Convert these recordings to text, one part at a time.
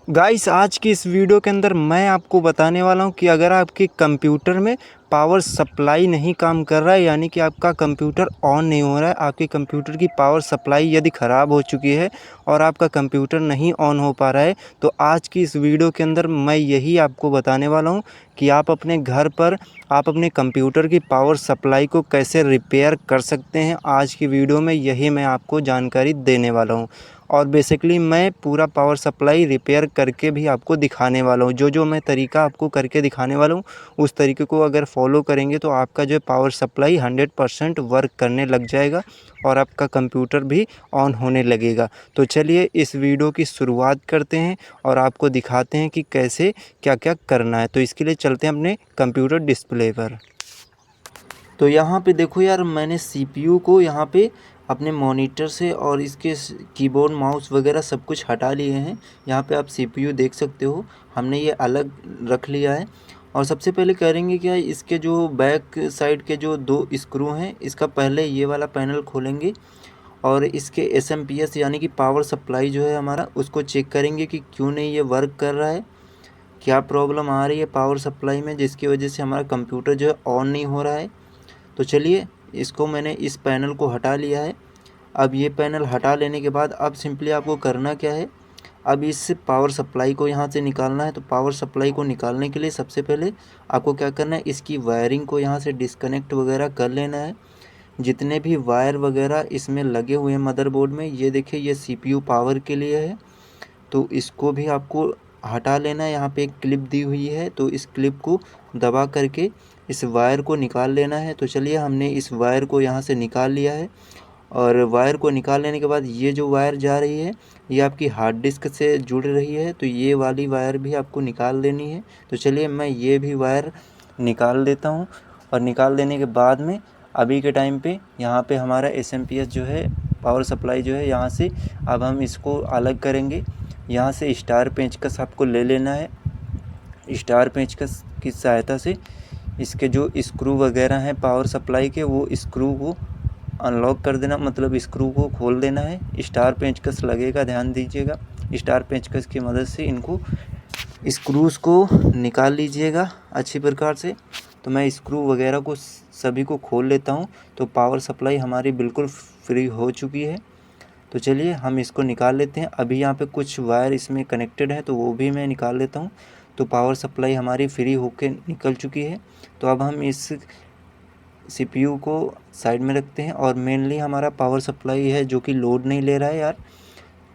Guys आज की इस वीडियो के अंदर मैं आपको बताने वाला हूं कि अगर आपके कंप्यूटर में पावर सप्लाई नहीं काम कर रहा है, यानी कि आपका कंप्यूटर ऑन नहीं हो रहा है, आपके कंप्यूटर की पावर सप्लाई यदि ख़राब हो चुकी है और आपका कंप्यूटर नहीं ऑन हो पा रहा है, तो आज की इस वीडियो के अंदर मैं यही आपको बताने वाला हूं कि आप अपने घर पर आप अपने कंप्यूटर की पावर सप्लाई को कैसे रिपेयर कर सकते हैं। आज की वीडियो में यही मैं आपको जानकारी देने वाला हूं और बेसिकली मैं पूरा पावर सप्लाई रिपेयर करके भी आपको दिखाने वाला हूँ। जो मैं तरीका आपको करके दिखाने वाला हूँ, उस तरीके को अगर फॉलो करेंगे तो आपका जो है पावर सप्लाई 100% वर्क करने लग जाएगा और आपका कंप्यूटर भी ऑन होने लगेगा। तो चलिए इस वीडियो की शुरुआत करते हैं और आपको दिखाते हैं कि कैसे क्या-क्या करना है। तो इसके लिए चलते हैं अपने कंप्यूटर डिस्प्ले पर। तो यहाँ पे देखो यार, मैंने सीपीयू को यहाँ पे अपने मॉनिटर से और इसके कीबोर्ड माउस वगैरह सब कुछ हटा लिए हैं। यहाँ पे आप सीपीयू देख सकते हो, हमने ये अलग रख लिया है। और सबसे पहले करेंगे क्या, इसके जो बैक साइड के जो दो स्क्रू हैं, इसका पहले ये वाला पैनल खोलेंगे और इसके एसएमपीएस यानी कि पावर सप्लाई जो है हमारा, उसको चेक करेंगे कि क्यों नहीं ये वर्क कर रहा है, क्या प्रॉब्लम आ रही है पावर सप्लाई में जिसकी वजह से हमारा कंप्यूटर जो है ऑन नहीं हो रहा है। तो चलिए इसको मैंने इस पैनल को हटा लिया है। अब ये पैनल हटा लेने के बाद अब सिंपली आपको करना क्या है, अब इस पावर सप्लाई को यहाँ से निकालना है। तो पावर सप्लाई को निकालने के लिए सबसे पहले आपको क्या करना है, इसकी वायरिंग को यहाँ से डिस्कनेक्ट वगैरह कर लेना है। जितने भी वायर वगैरह इसमें लगे हुए हैं मदरबोर्ड में, ये देखिए ये सीपीयू पावर के लिए है, तो इसको भी आपको हटा लेना है। यहाँ पे एक क्लिप दी हुई है, तो इस क्लिप को दबा करके इस वायर को निकाल लेना है। तो चलिए हमने इस वायर को यहाँ से निकाल लिया है और वायर को निकाल लेने के बाद ये जो वायर जा रही है ये आपकी हार्ड डिस्क से जुड़ रही है, तो ये वाली वायर भी आपको निकाल देनी है। तो चलिए मैं ये भी वायर निकाल देता हूँ और निकाल देने के बाद में अभी के टाइम पे यहाँ पे हमारा एसएमपीएस जो है पावर सप्लाई जो है, यहाँ से अब हम इसको अलग करेंगे। यहाँ से स्टार पेंचकस आपको ले लेना है। स्टार पेंचकस की सहायता से इसके जो स्क्रू वगैरह हैं पावर सप्लाई के, वो स्क्रू को अनलॉक कर देना, मतलब स्क्रू को खोल देना है। स्टार पेंचकस लगेगा, ध्यान दीजिएगा। स्टार पेंचकस की मदद से इनको स्क्रूज़ को निकाल लीजिएगा अच्छी प्रकार से। तो मैं स्क्रू वगैरह को सभी को खोल लेता हूँ। तो पावर सप्लाई हमारी बिल्कुल फ्री हो चुकी है। तो चलिए हम इसको निकाल लेते हैं। अभी यहाँ पे कुछ वायर इसमें कनेक्टेड है, तो वो भी मैं निकाल लेता हूँ। तो पावर सप्लाई हमारी फ्री होके निकल चुकी है। तो अब हम इस सीपीयू को साइड में रखते हैं और मेनली हमारा पावर सप्लाई है जो कि लोड नहीं ले रहा है यार,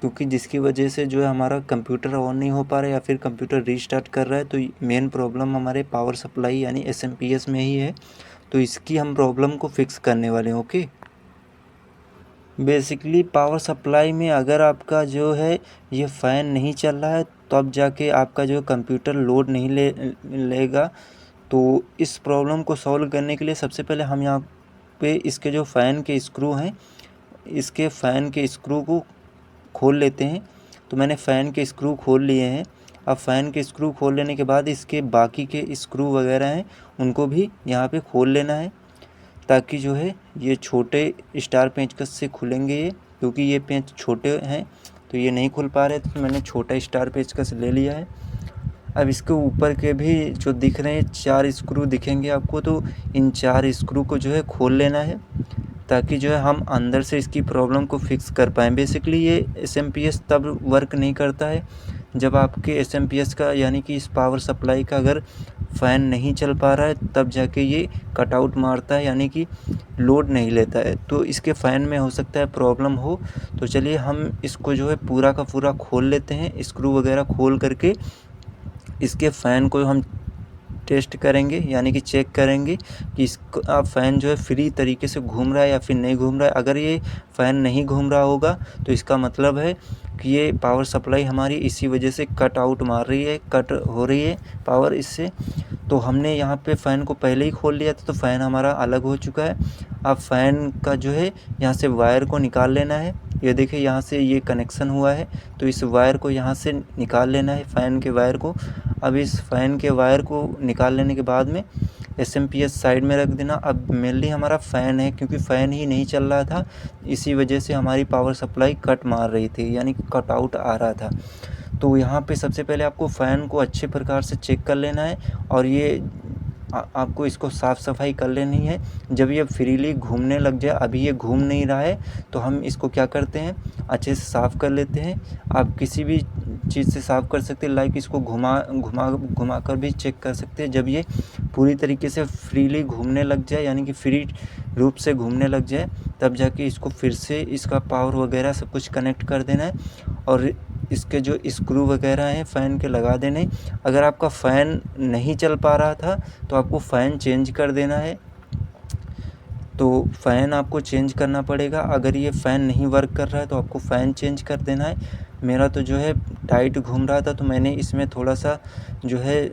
क्योंकि जिसकी वजह से जो है हमारा कंप्यूटर ऑन नहीं हो पा रहा है या फिर कंप्यूटर रीस्टार्ट कर रहा है। तो मेन प्रॉब्लम हमारे पावर सप्लाई यानी एसएमपीएस में ही है। तो इसकी हम प्रॉब्लम को फिक्स करने वाले हैं। ओके, बेसिकली पावर सप्लाई में अगर आपका जो है ये फ़ैन नहीं चल रहा है, तब जाके आपका जो कंप्यूटर लोड नहीं लेगा। तो इस प्रॉब्लम को सॉल्व करने के लिए सबसे पहले हम यहाँ पे इसके जो फ़ैन के स्क्रू हैं, इसके फ़ैन के स्क्रू को खोल लेते हैं। तो मैंने फ़ैन के स्क्रू खोल लिए हैं। अब फ़ैन के स्क्रू खोल लेने के बाद इसके बाकी के स्क्रू वगैरह हैं उनको भी यहाँ पे खोल लेना है, ताकि जो है ये छोटे स्टार पेंचकस से खुलेंगे ये, क्योंकि ये पेंच छोटे हैं तो ये नहीं खुल पा रहे, तो मैंने छोटा स्टार पेंचकस ले लिया है। अब इसके ऊपर के भी जो दिख रहे हैं 4 स्क्रू दिखेंगे आपको, तो इन 4 स्क्रू को जो है खोल लेना है, ताकि जो है हम अंदर से इसकी प्रॉब्लम को फिक्स कर पाएँ। बेसिकली ये एसएमपीएस तब वर्क नहीं करता है जब आपके एसएमपीएस का यानी कि इस पावर सप्लाई का अगर फ़ैन नहीं चल पा रहा है, तब जाके ये कटआउट मारता है, यानी कि लोड नहीं लेता है। तो इसके फ़ैन में हो सकता है प्रॉब्लम हो। तो चलिए हम इसको जो है पूरा का पूरा खोल लेते हैं। स्क्रू वगैरह खोल करके इसके फ़ैन को हम टेस्ट करेंगे, यानी कि चेक करेंगे कि इसका फ़ैन जो है फ्री तरीके से घूम रहा है या फिर नहीं घूम रहा है। अगर ये फ़ैन नहीं घूम रहा होगा तो इसका मतलब है कि ये पावर सप्लाई हमारी इसी वजह से कट आउट मार रही है, कट हो रही है पावर इससे। तो हमने यहाँ पे फ़ैन को पहले ही खोल लिया था, तो फ़ैन हमारा अलग हो चुका है। अब फ़ैन का जो है यहाँ से वायर को निकाल लेना है। ये देखिए यहाँ से ये कनेक्शन हुआ है, तो इस वायर को यहाँ से निकाल लेना है, फ़ैन के वायर को। अब इस फ़ैन के वायर को निकाल लेने के बाद में एसएमपीएस साइड में रख देना। अब मेनली हमारा फ़ैन है, क्योंकि फ़ैन ही नहीं चल रहा था, इसी वजह से हमारी पावर सप्लाई कट मार रही थी, यानी कट आउट आ रहा था। तो यहाँ पे सबसे पहले आपको फ़ैन को अच्छे प्रकार से चेक कर लेना है और ये आपको इसको साफ़ सफाई कर लेनी है। जब ये फ्रीली घूमने लग जाए, अभी ये घूम नहीं रहा है, तो हम इसको क्या करते हैं, अच्छे से साफ़ कर लेते हैं। आप किसी भी चीज़ से साफ़ कर सकते हैं, लाइक इसको घुमा कर भी चेक कर सकते हैं। जब ये पूरी तरीके से फ्रीली घूमने लग जाए, यानी कि फ्री रूप से घूमने लग जाए, तब जाके इसको फिर से इसका पावर वगैरह सब कुछ कनेक्ट कर देना है और इसके जो स्क्रू वगैरह हैं फ़ैन के लगा देने। अगर आपका फ़ैन नहीं चल पा रहा था तो आपको फ़ैन चेंज कर देना है, तो फ़ैन आपको चेंज करना पड़ेगा। अगर ये फ़ैन नहीं वर्क कर रहा है तो आपको फ़ैन चेंज कर देना है। मेरा तो जो है टाइट घूम रहा था, तो मैंने इसमें थोड़ा सा जो है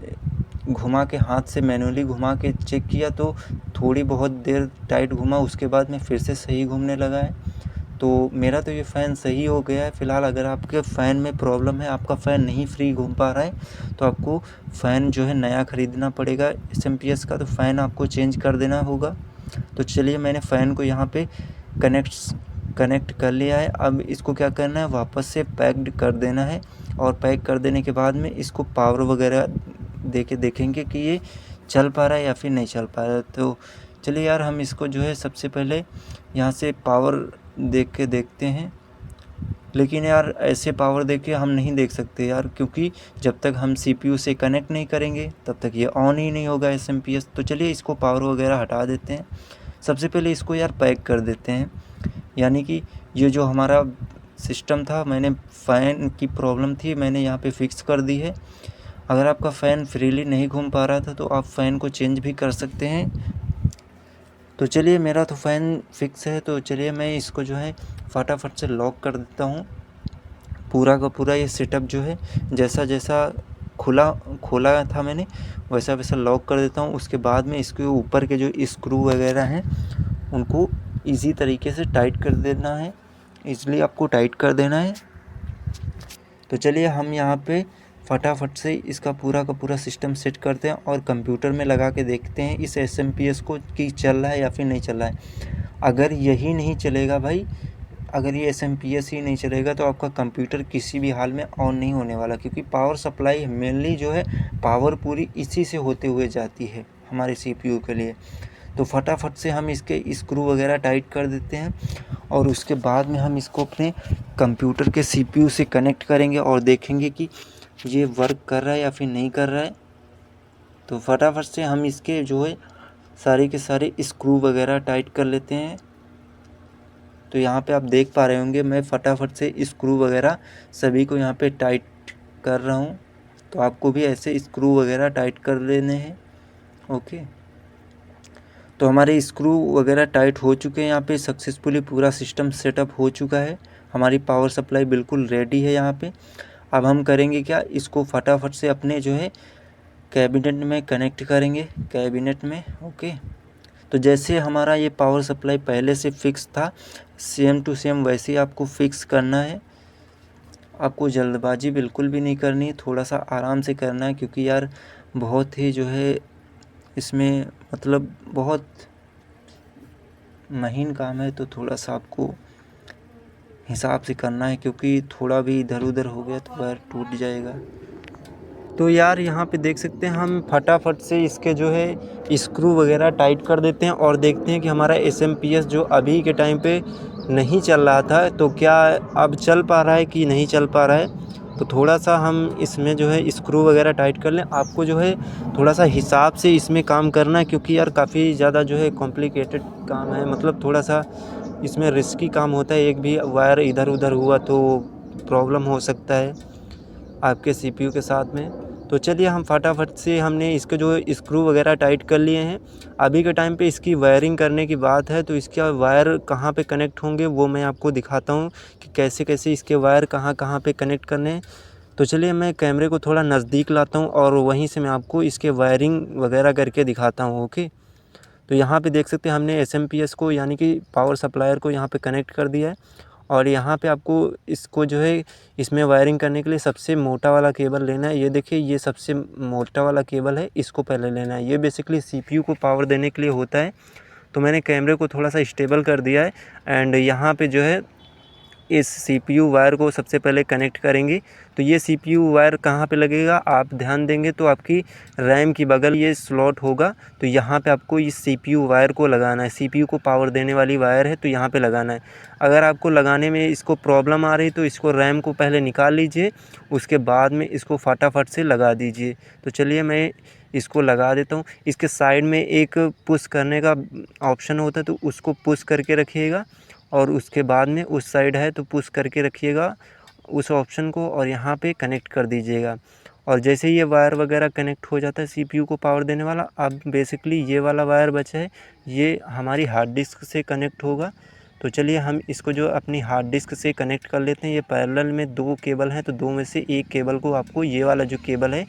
घुमा के, हाथ से मैनुअली घुमा के चेक किया, तो थोड़ी बहुत देर टाइट घुमा, उसके बाद में फिर से सही घूमने लगा है। तो मेरा तो ये फ़ैन सही हो गया है फ़िलहाल। अगर आपके फ़ैन में प्रॉब्लम है, आपका फ़ैन नहीं फ्री घूम पा रहा है, तो आपको फ़ैन जो है नया ख़रीदना पड़ेगा SMPS का, तो फ़ैन आपको चेंज कर देना होगा। तो चलिए, मैंने फ़ैन को यहाँ पे कनेक्ट कर लिया है। अब इसको क्या करना है, वापस से पैक्ड कर देना है और पैक कर देने के बाद में इसको पावर वगैरह दे के देखेंगे कि ये चल पा रहा है या फिर नहीं चल पा रहा है। तो चलिए यार, हम इसको जो है सबसे पहले यहाँ से पावर देख के देखते हैं। लेकिन यार ऐसे पावर देख के हम नहीं देख सकते यार, क्योंकि जब तक हम CPU से कनेक्ट नहीं करेंगे तब तक ये ऑन ही नहीं होगा SMPS। तो चलिए इसको पावर वगैरह हटा देते हैं। सबसे पहले इसको यार पैक कर देते हैं, यानी कि ये जो हमारा सिस्टम था, मैंने फ़ैन की प्रॉब्लम थी, मैंने यहाँ पे फिक्स कर दी है। अगर आपका फ़ैन फ्रीली नहीं घूम पा रहा था तो आप फ़ैन को चेंज भी कर सकते हैं। तो चलिए, मेरा तो फ़ैन फिक्स है, तो चलिए मैं इसको जो है फटाफट से लॉक कर देता हूँ। पूरा का पूरा ये सेटअप जो है जैसा जैसा खोला था मैंने, वैसा वैसा लॉक कर देता हूँ। उसके बाद में इसके ऊपर के जो स्क्रू वगैरह हैं उनको इजी तरीके से टाइट कर देना है, इसलिए आपको टाइट कर देना है। तो चलिए हम यहाँ पे फटाफट से इसका पूरा का पूरा सिस्टम सेट करते हैं और कंप्यूटर में लगा के देखते हैं इस SMPS को कि चल रहा है या फिर नहीं चल रहा है। अगर यही नहीं चलेगा भाई, अगर ये SMPS ही नहीं चलेगा तो आपका कंप्यूटर किसी भी हाल में ऑन नहीं होने वाला, क्योंकि पावर सप्लाई मेनली जो है पावर पूरी इसी से होते हुए जाती है हमारे CPU के लिए। तो फटाफट से हम इसके स्क्रू वगैरह टाइट कर देते हैं और उसके बाद में हम इसको अपने कंप्यूटर के CPU से कनेक्ट करेंगे और देखेंगे कि ये वर्क कर रहा है या फिर नहीं कर रहा है। तो फटाफट से हम इसके जो है सारे के सारे स्क्रू वगैरह टाइट कर लेते हैं। तो यहाँ पे आप देख पा रहे होंगे मैं फटाफट से स्क्रू वगैरह सभी को यहाँ पे टाइट कर रहा हूँ। तो आपको भी ऐसे स्क्रू वगैरह टाइट कर लेने हैं। ओके, तो हमारे स्क्रू वगैरह टाइट हो चुके हैं। यहाँ पे सक्सेसफुली पूरा सिस्टम सेटअप हो चुका है। हमारी पावर सप्लाई बिल्कुल रेडी है यहाँ पे। अब हम करेंगे क्या, इसको फटाफट से अपने जो है कैबिनेट में कनेक्ट करेंगे, कैबिनेट में। ओके, तो जैसे हमारा ये पावर सप्लाई पहले से फिक्स था, सेम टू सेम वैसे ही आपको फिक्स करना है। आपको जल्दबाजी बिल्कुल भी नहीं करनी है, थोड़ा सा आराम से करना है, क्योंकि यार बहुत ही जो है इसमें मतलब बहुत महीन काम है, तो थोड़ा सा आपको हिसाब से करना है, क्योंकि थोड़ा भी इधर उधर हो गया तो वायर टूट जाएगा। तो यार यहाँ पे देख सकते हैं हम फटाफट से इसके जो है स्क्रू वगैरह टाइट कर देते हैं और देखते हैं कि हमारा SMPS जो अभी के टाइम पे नहीं चल रहा था, तो क्या अब चल पा रहा है कि नहीं चल पा रहा है। तो थोड़ा सा हम इसमें जो है स्क्रू वगैरह टाइट कर लें। आपको जो है थोड़ा सा हिसाब से इसमें काम करना है, क्योंकि यार काफ़ी ज़्यादा जो है कॉम्प्लिकेटेड काम है, मतलब थोड़ा सा इसमें रिस्की काम होता है। एक भी वायर इधर उधर हुआ तो प्रॉब्लम हो सकता है आपके CPU के साथ में। तो चलिए हम फटाफट से हमने इसके जो स्क्रू वगैरह टाइट कर लिए हैं। अभी के टाइम पे इसकी वायरिंग करने की बात है, तो इसका वायर कहाँ पे कनेक्ट होंगे वो मैं आपको दिखाता हूँ कि कैसे कैसे इसके वायर कहाँ कहाँ पे कनेक्ट करने हैं। तो चलिए मैं कैमरे को थोड़ा नज़दीक लाता हूँ और वहीं से मैं आपको इसके वायरिंग वगैरह करके दिखाता हूँ। ओके, तो यहाँ पे देख सकते हैं हमने SMPS को यानी कि पावर सप्लायर को यहाँ पे कनेक्ट कर दिया है। और यहाँ पे आपको इसको जो है इसमें वायरिंग करने के लिए सबसे मोटा वाला केबल लेना है। ये देखिए, ये सबसे मोटा वाला केबल है, इसको पहले लेना है। ये बेसिकली CPU को पावर देने के लिए होता है। तो मैंने कैमरे को थोड़ा सा स्टेबल कर दिया है एंड यहाँ पे जो है इस CPU वायर को सबसे पहले कनेक्ट करेंगे। तो ये CPU वायर कहाँ पे लगेगा, आप ध्यान देंगे तो आपकी रैम की बगल ये स्लॉट होगा। तो यहाँ पे आपको इस CPU वायर को लगाना है। CPU को पावर देने वाली वायर है तो यहाँ पे लगाना है। अगर आपको लगाने में इसको प्रॉब्लम आ रही तो इसको रैम को पहले निकाल लीजिए, उसके बाद में इसको फटाफट से लगा दीजिए। तो चलिए मैं इसको लगा देता हूँ। इसके साइड में एक पुश करने का ऑप्शन होता है तो उसको पुश करके रखिएगा, और उसके बाद में उस साइड है तो पुश करके रखिएगा उस ऑप्शन को, और यहाँ पे कनेक्ट कर दीजिएगा। और जैसे ये वायर वगैरह कनेक्ट हो जाता है CPU को पावर देने वाला, अब बेसिकली ये वाला वायर बचा है, ये हमारी हार्ड डिस्क से कनेक्ट होगा। तो चलिए हम इसको जो अपनी हार्ड डिस्क से कनेक्ट कर लेते हैं। ये पैरेलल में 2 केबल हैं, तो 2 में से एक केबल को आपको, ये वाला जो केबल है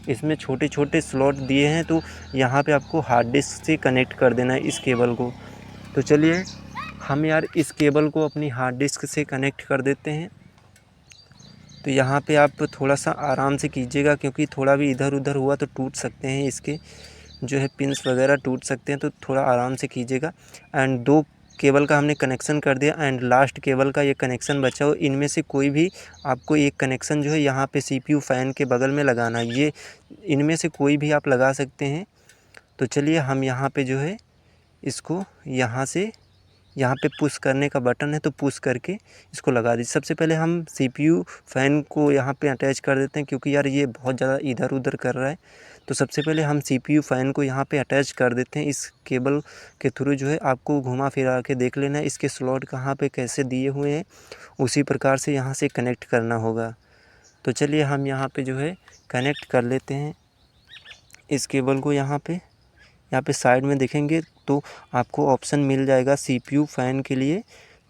इसमें छोटे छोटे स्लॉट दिए हैं, तो यहाँ पे आपको हार्ड डिस्क से कनेक्ट कर देना है इस केबल को। तो चलिए हम यार इस केबल को अपनी हार्ड डिस्क से कनेक्ट कर देते हैं। तो यहाँ पे आप थोड़ा सा आराम से कीजिएगा, क्योंकि थोड़ा भी इधर उधर हुआ तो टूट सकते हैं, इसके जो है पिंस वगैरह टूट सकते हैं, तो थोड़ा आराम से कीजिएगा। एंड 2 केबल का हमने कनेक्शन कर दिया, एंड लास्ट केबल का ये कनेक्शन बचा हो, इनमें से कोई भी आपको एक कनेक्शन जो है यहाँ पे CPU फ़ैन के बगल में लगाना है। ये इनमें से कोई भी आप लगा सकते हैं। तो चलिए हम यहाँ पे जो है इसको यहाँ पे पुश करने का बटन है, तो पुश करके इसको लगा दीजिए। सबसे पहले हम CPU फ़ैन को यहाँ पे अटैच कर देते हैं, क्योंकि यार ये बहुत ज़्यादा इधर उधर कर रहा है। तो सबसे पहले हम CPU फ़ैन को यहाँ पे अटैच कर देते हैं। इस केबल के थ्रू जो है आपको घुमा फिरा के देख लेना है इसके स्लॉट कहाँ पे कैसे दिए हुए हैं, उसी प्रकार से यहाँ से कनेक्ट करना होगा। तो चलिए हम यहाँ पे जो है कनेक्ट कर लेते हैं इस केबल को। यहाँ पे साइड में देखेंगे तो आपको ऑप्शन मिल जाएगा CPU फ़ैन के लिए।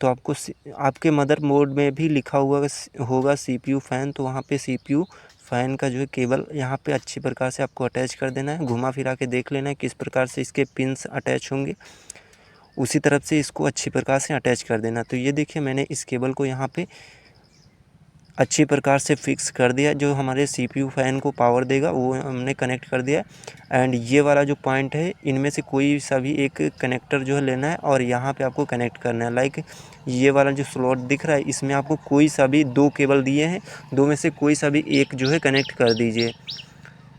तो आपको आपके मदर बोर्ड में भी लिखा हुआ होगा CPU फ़ैन, तो वहाँ पे CPU फ़ैन का जो है केबल यहाँ पे अच्छी प्रकार से आपको अटैच कर देना है। घुमा फिरा के देख लेना है किस प्रकार से इसके पिंस अटैच होंगे, उसी तरफ से इसको अच्छी प्रकार से अटैच कर देना। तो ये देखिए मैंने इस केबल को यहाँ पे अच्छी प्रकार से फिक्स कर दिया, जो हमारे CPU फ़ैन को पावर देगा वो हमने कनेक्ट कर दिया। एंड ये वाला जो पॉइंट है, इनमें से कोई सा भी एक कनेक्टर जो है लेना है और यहाँ पे आपको कनेक्ट करना है। लाइक ये वाला जो स्लॉट दिख रहा है, इसमें आपको कोई सा भी 2 केबल दिए हैं, 2 में से कोई सा भी एक जो है कनेक्ट कर दीजिए।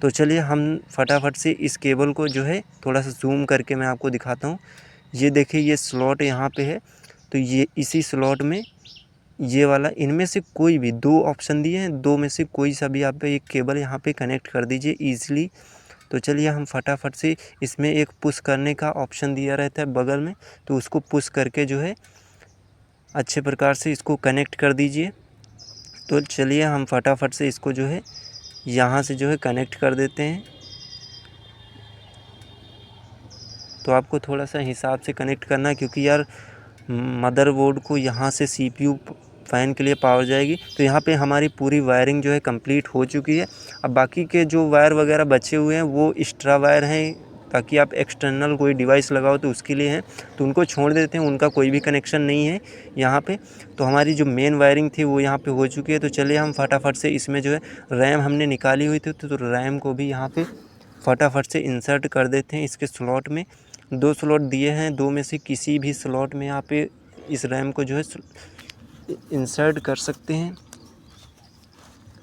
तो चलिए हम फटाफट से इस केबल को जो है थोड़ा सा जूम करके मैं आपको दिखाता हूँ। ये देखिए ये स्लॉट यहाँ पे है, तो ये इसी स्लॉट में ये वाला, इनमें से कोई भी 2 ऑप्शन दिए हैं, 2 में से कोई सा भी आप एक केबल यहाँ पे कनेक्ट कर दीजिए ईज़िली। तो चलिए हम फटाफट से, इसमें एक पुश करने का ऑप्शन दिया रहता है बगल में, तो उसको पुश करके जो है अच्छे प्रकार से इसको कनेक्ट कर दीजिए। तो चलिए हम फटाफट से इसको जो है यहाँ से जो है कनेक्ट कर देते हैं। तो आपको थोड़ा सा हिसाब से कनेक्ट करना है, क्योंकि यार मदरबोर्ड को यहाँ से CPU फ़ैन के लिए पावर जाएगी। तो यहाँ पे हमारी पूरी वायरिंग जो है कंप्लीट हो चुकी है। अब बाकी के जो वायर वगैरह बचे हुए हैं वो एक्स्ट्रा वायर हैं, ताकि आप एक्सटर्नल कोई डिवाइस लगाओ तो उसके लिए हैं, तो उनको छोड़ देते हैं, उनका कोई भी कनेक्शन नहीं है यहाँ पे। तो हमारी जो मेन वायरिंग थी वो यहाँ पे हो चुकी है। तो चलिए हम फटाफट से इसमें जो है रैम हमने निकाली हुई थी, तो रैम को भी यहाँ पे फटाफट से इंसर्ट कर देते हैं इसके स्लॉट में। 2 स्लॉट दिए हैं, 2 में से किसी भी स्लॉट में यहाँ पे इस रैम को जो है इंसर्ट कर सकते हैं।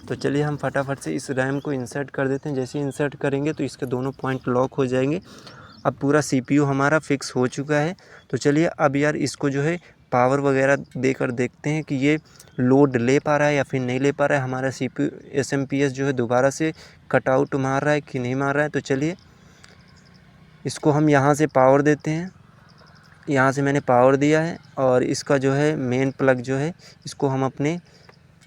तो चलिए हम फटाफट से इस रैम को इंसर्ट कर देते हैं। जैसे इंसर्ट करेंगे तो इसके दोनों पॉइंट लॉक हो जाएंगे। अब पूरा CPU हमारा फिक्स हो चुका है। तो चलिए अब यार इसको जो है पावर वगैरह देकर देखते हैं कि ये लोड ले पा रहा है या फिर नहीं ले पा रहा है। हमारा CPU SMPS जो है दोबारा से कट आउट मार रहा है कि नहीं मार रहा है। तो चलिए इसको हम यहाँ से पावर देते हैं। यहाँ से मैंने पावर दिया है, और इसका जो है मेन प्लग जो है इसको हम अपने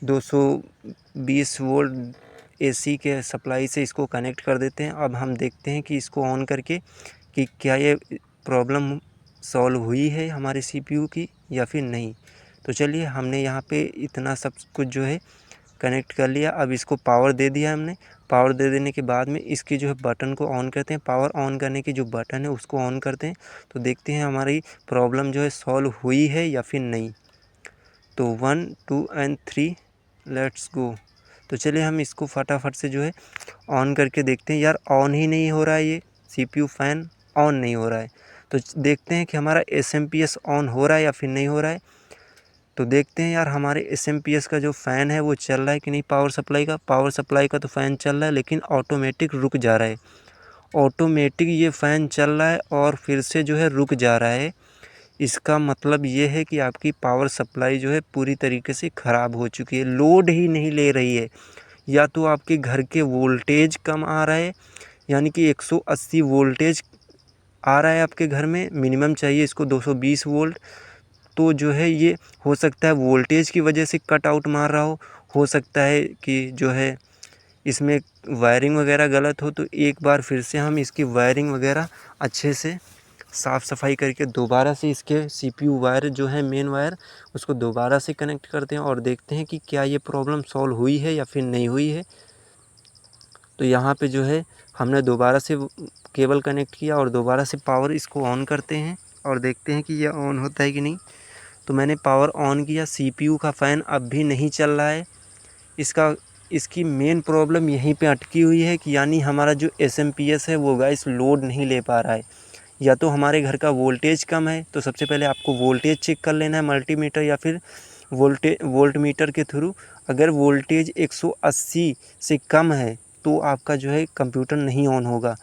220 वोल्ट AC के सप्लाई से इसको कनेक्ट कर देते हैं। अब हम देखते हैं कि इसको ऑन करके कि क्या ये प्रॉब्लम सॉल्व हुई है हमारे CPU की या फिर नहीं। तो चलिए हमने यहाँ पे इतना सब कुछ जो है कनेक्ट कर लिया। अब इसको पावर दे दिया हमने। पावर दे देने के बाद में इसकी जो है बटन को ऑन करते हैं। पावर ऑन करने की जो बटन है उसको ऑन करते हैं, तो देखते हैं हमारी प्रॉब्लम जो है सॉल्व हुई है या फिर नहीं। तो 1 2 एंड 3 लेट्स गो। तो चलिए हम इसको फटाफट से जो है ऑन करके देखते हैं। यार ऑन ही नहीं हो रहा है, ये CPU फ़ैन ऑन नहीं हो रहा है। तो देखते हैं कि हमारा SMPS ऑन हो रहा है या फिर नहीं हो रहा है। तो देखते हैं यार हमारे SMPS का जो फ़ैन है वो चल रहा है कि नहीं। पावर सप्लाई का तो फ़ैन चल रहा है, लेकिन ऑटोमेटिक रुक जा रहा है। ऑटोमेटिक ये फ़ैन चल रहा है और फिर से जो है रुक जा रहा है। इसका मतलब ये है कि आपकी पावर सप्लाई जो है पूरी तरीके से ख़राब हो चुकी है, लोड ही नहीं ले रही है। या तो आपके घर के वोल्टेज कम आ रहा है, यानी कि 180 वोल्टेज आ रहा है आपके घर में, मिनिमम चाहिए इसको 220 वोल्ट। तो जो है ये हो सकता है वोल्टेज की वजह से कट आउट मार रहा हो सकता है कि जो है इसमें वायरिंग वगैरह गलत हो। तो एक बार फिर से हम इसकी वायरिंग वगैरह अच्छे से साफ़ सफाई करके दोबारा से इसके CPU वायर जो है मेन वायर, उसको दोबारा से कनेक्ट करते हैं और देखते हैं कि क्या ये प्रॉब्लम सॉल्व हुई है या फिर नहीं हुई है। तो यहाँ पे जो है हमने दोबारा से केबल कनेक्ट किया और दोबारा से पावर इसको ऑन करते हैं और देखते हैं कि ये ऑन होता है कि नहीं। तो मैंने पावर ऑन किया, CPU का फ़ैन अब भी नहीं चल रहा है। इसकी मेन प्रॉब्लम यहीं पे अटकी हुई है कि यानी हमारा जो SMPS है वो गाइस लोड नहीं ले पा रहा है। या तो हमारे घर का वोल्टेज कम है, तो सबसे पहले आपको वोल्टेज चेक कर लेना है मल्टीमीटर या फिर वोल्टमीटर के थ्रू। अगर वोल्टेज 180 से कम है तो आपका जो है कंप्यूटर नहीं ऑन होगा।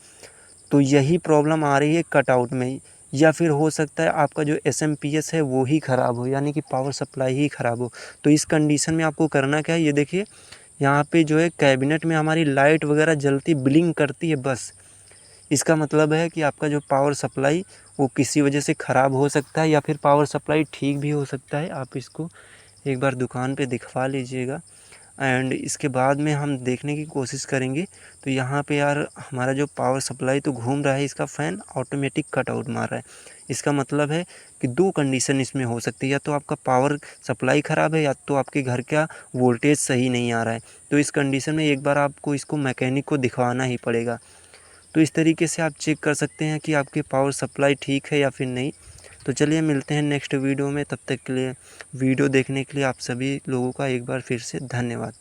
तो यही प्रॉब्लम आ रही है कटआउट में। या फिर हो सकता है आपका जो SMPS है वो ही ख़राब हो, यानी कि पावर सप्लाई ही ख़राब हो। तो इस कंडीशन में आपको करना क्या है, ये देखिए यहाँ पे जो है कैबिनेट में हमारी लाइट वगैरह जलती ब्लिंक करती है बस। इसका मतलब है कि आपका जो पावर सप्लाई वो किसी वजह से ख़राब हो सकता है, या फिर पावर सप्लाई ठीक भी हो सकता है। आप इसको एक बार दुकान पे दिखवा लीजिएगा एंड इसके बाद में हम देखने की कोशिश करेंगे। तो यहाँ पे यार हमारा जो पावर सप्लाई तो घूम रहा है, इसका फ़ैन ऑटोमेटिक कट आउट मार रहा है। इसका मतलब है कि दो कंडीशन इसमें हो सकती है, या तो आपका पावर सप्लाई ख़राब है या तो आपके घर का वोल्टेज सही नहीं आ रहा है। तो इस कंडीशन में एक बार आपको इसको मैकेनिक को दिखवाना ही पड़ेगा। तो इस तरीके से आप चेक कर सकते हैं कि आपकी पावर सप्लाई ठीक है या फिर नहीं। तो चलिए मिलते हैं नेक्स्ट वीडियो में, तब तक के लिए वीडियो देखने के लिए आप सभी लोगों का एक बार फिर से धन्यवाद।